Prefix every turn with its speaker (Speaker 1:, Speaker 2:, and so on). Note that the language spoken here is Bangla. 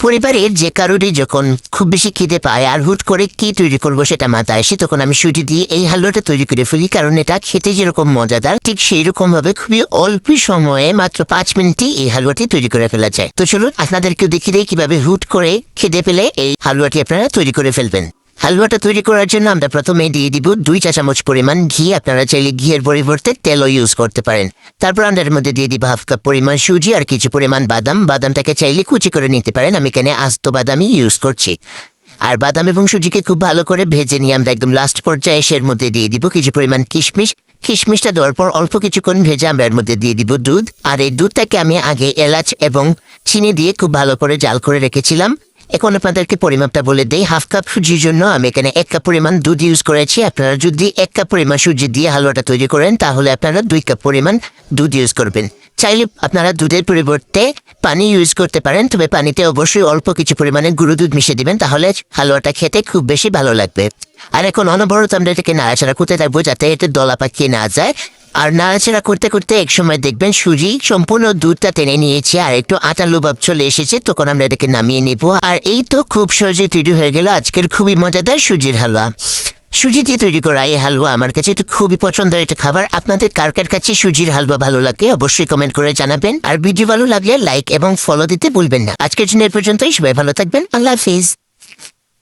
Speaker 1: পরিবারের যে কারোরই যখন খুব বেশি খিদে পায় আর হুট করে কি তৈরি করবো সেটা মাথায় আসে, তখন আমি সুজি দিয়ে এই হালুয়াটা তৈরি করে ফেলি। কারণ এটা খেতে যেরকম মজাদার, ঠিক সেই রকম ভাবে খুবই অল্প সময়ে মাত্র 5 মিনিটে এই হালুয়াটি তৈরি করে ফেলা যায়। তো চলুন আপনাদেরকেও দেখিয়ে দেই কিভাবে হুট করে খিদে পেলে এই হালুয়াটি আপনারা তৈরি করে ফেলবেন। হালুয়াটা তৈরি করার জন্য আমরা প্রথমে দিয়ে দিব 2 চা চামচ পরিমাণ ঘি। আপনারা চাইলে ঘিয়ের পরিবর্তে তেলও ইউজ করতে পারেন। তারপর আমরা এর মধ্যে দিয়ে দিব হাফ কাপ পরিমাণ সুজি আর কিছু পরিমাণ বাদাম। বাদামটাকে চাইলে কুচি করে নিতে পারেন, আমি এখানে আস্ত বাদামই ইউজ করছি। আর বাদাম এবং সুজিকে খুব ভালো করে ভেজে নিয়ে আমরা একদম লাস্ট পর্যায়ে এর মধ্যে দিয়ে দিব কিছু পরিমাণ কিশমিশ। কিশমিশটা দেওয়ার পর অল্প কিছুক্ষণ ভেজে আমরা এর মধ্যে দিয়ে দিব দুধ। আর এই দুধটাকে আমি আগে এলাচ এবং চিনি দিয়ে খুব ভালো করে জাল করে রেখেছিলাম। এখন আপনাদেরকে পরিমাপটা বলে দেই। হাফ কাপ সুজির জন্য আমি এখানে 1 কাপ পরিমাণ দুধ ইউজ করেছি। আপনারা যদি 1 কাপ পরিমাণ সুজি দিয়ে হালুয়াটা তৈরি করেন তাহলে আপনারা 2 কাপ পরিমাণ দুধ ইউজ করবেন। চাইলে আপনারা দুধের পরিবর্তে পানি ইউজ করতে পারেন, তবে পানিতে অবশ্যই অল্প কিছু পরিমাণে গুঁড়ো দুধ মিশিয়ে দিবেন, তাহলে হালুয়াটা খেতে খুব বেশি ভালো লাগবে। আর এখন অনবরত আমরা এটাকে নাড়াচাড়া করতে থাকবো যাতে এতে দলা পাকিয়ে না যায়। আর নাড়াচাড়া করতে করতে এক সময় দেখবেন সুজি সম্পূর্ণ দুধটা টেনে নিয়েছে আর একটু আটালো ভাব চলে এসেছে, তখন আমরা এটাকে নামিয়ে নেব। আর এই তো খুব সহজে তৈরি হয়ে গেল আজকের খুবই মজাদার সুজির হালুয়া। সুজি দিয়ে তৈরি করা এই হালুয়া আমার কাছে একটু খুবই পছন্দের একটা খাবার। আপনাদের কার কার কাছে সুজির হালুয়া ভালো লাগে অবশ্যই কমেন্ট করে জানাবেন। আর ভিডিও ভালো লাগলে লাইক এবং ফলো দিতে ভুলবেন না। আজকের জন্য এ পর্যন্তই, সবাই ভালো থাকবেন। আল্লাহ হাফিজ।